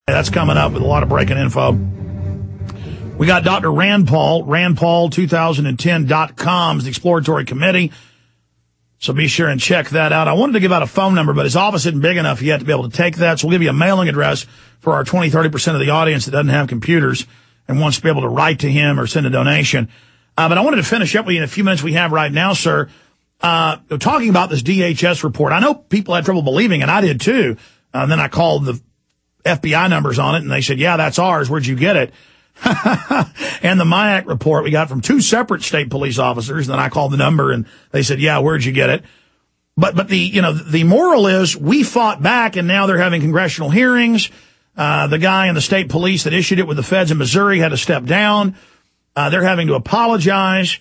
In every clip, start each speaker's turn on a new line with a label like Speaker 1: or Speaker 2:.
Speaker 1: That's coming up with a lot of breaking info. We got Dr. Rand Paul, RandPaul2010.com's the Exploratory Committee. So be sure and check that out. I wanted to give out a phone number, but his office isn't big enough yet to be able to take that. So we'll give you a mailing address for our 20-30% of the audience that doesn't have computers and wants to be able to write to him or send a donation. But I wanted to finish up with you in a few minutes we have right now, sir. Talking about this DHS report. I know people had trouble believing it. I did too. And then I called the FBI numbers on it, and they said, yeah, that's ours. Where'd you get it? And the MIAC report we got from two separate state police officers. And then I called the number, and they said, yeah, where'd you get it? But the moral is we fought back, and now they're having congressional hearings. The guy in the state police that issued it with the feds in Missouri had to step down. They're having to apologize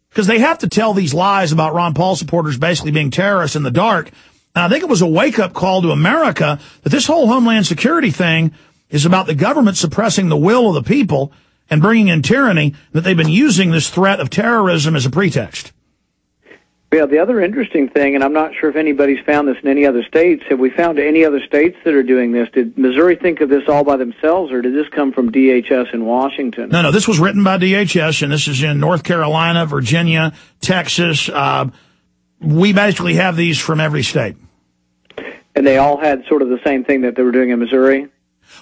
Speaker 1: because they have to tell these lies about Ron Paul supporters basically being terrorists in the dark. And I think it was a wake-up call to America that this whole Homeland Security thing is about the government suppressing the will of the people and bringing in tyranny, that they've been using this threat of terrorism as a pretext.
Speaker 2: Yeah, the other interesting thing, and I'm not sure if anybody's found this in any other states, have we found any other states that are doing this? Did Missouri think of this all by themselves, or did this come from DHS in Washington?
Speaker 1: No, this was written by DHS, and this is in North Carolina, Virginia, Texas. We basically have these from every state.
Speaker 2: And they all had sort of the same thing that they were doing in Missouri?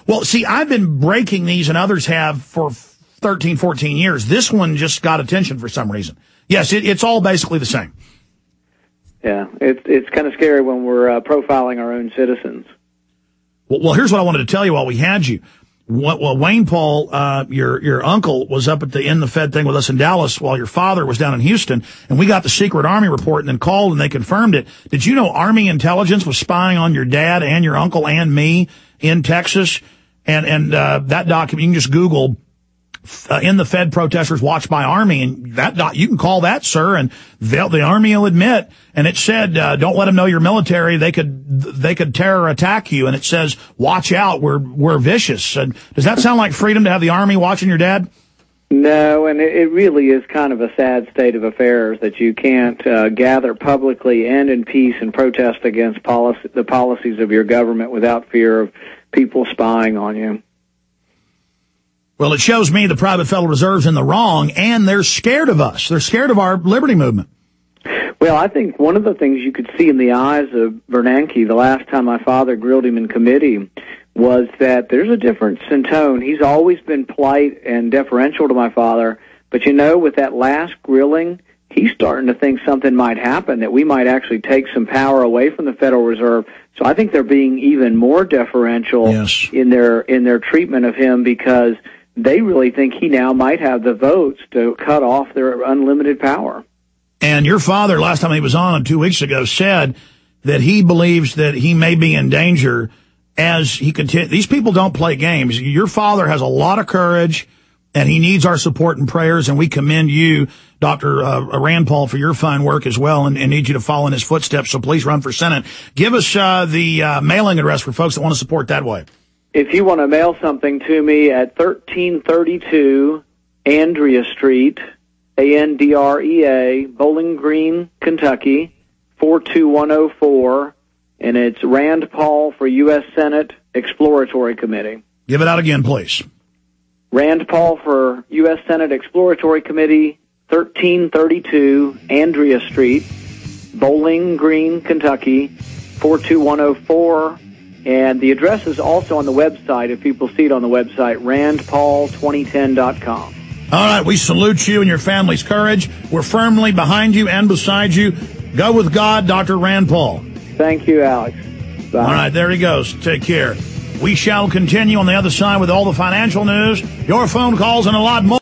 Speaker 1: Well, see, I've been breaking these, and others have, for 13, 14 years. This one just got attention for some reason. Yes, it's all basically the same.
Speaker 2: Yeah, it's kind of scary when we're profiling our own citizens.
Speaker 1: Well, here's what I wanted to tell you while we had you. Well, Wayne Paul, your uncle, was up at the In the Fed thing with us in Dallas while your father was down in Houston, and we got the secret Army report and then called and they confirmed it. Did you know Army intelligence was spying on your dad and your uncle and me in Texas? And that document, you can just Google In the Fed protesters watched by Army, and you can call that, sir, and the Army will admit. And it said, don't let them know you're military. They could terror attack you. And it says, watch out. We're vicious. And does that sound like freedom to have the Army watching your dad?
Speaker 2: No, and it really is kind of a sad state of affairs that you can't gather publicly and in peace and protest against the policies of your government without fear of people spying on you.
Speaker 1: Well, it shows me the private Federal Reserve's in the wrong, and they're scared of us. They're scared of our liberty movement.
Speaker 2: Well, I think one of the things you could see in the eyes of Bernanke the last time my father grilled him in committee was that there's a difference in tone. He's always been polite and deferential to my father, but with that last grilling, he's starting to think something might happen, that we might actually take some power away from the Federal Reserve. So I think they're being even more deferential in their treatment of him, because they really think he now might have the votes to cut off their unlimited power.
Speaker 1: And your father, last time he was on 2 weeks ago, said that he believes that he may be in danger as he continues. These people don't play games. Your father has a lot of courage, and he needs our support and prayers, and we commend you, Dr. Rand Paul, for your fine work as well, and need you to follow in his footsteps, so please run for Senate. Give us the mailing address for folks that want to support that way.
Speaker 2: If you want to mail something to me at 1332 Andrea Street, Andrea, Bowling Green, Kentucky, 42104, and it's Rand Paul for U.S. Senate Exploratory Committee.
Speaker 1: Give it out again, please.
Speaker 2: Rand Paul for U.S. Senate Exploratory Committee, 1332 Andrea Street, Bowling Green, Kentucky, 42104. And the address is also on the website, if people see it on the website, RandPaul2010.com.
Speaker 1: All right, we salute you and your family's courage. We're firmly behind you and beside you. Go with God, Dr. Rand Paul.
Speaker 2: Thank you, Alex. Bye.
Speaker 1: All right, there he goes. Take care. We shall continue on the other side with all the financial news, your phone calls, and a lot more.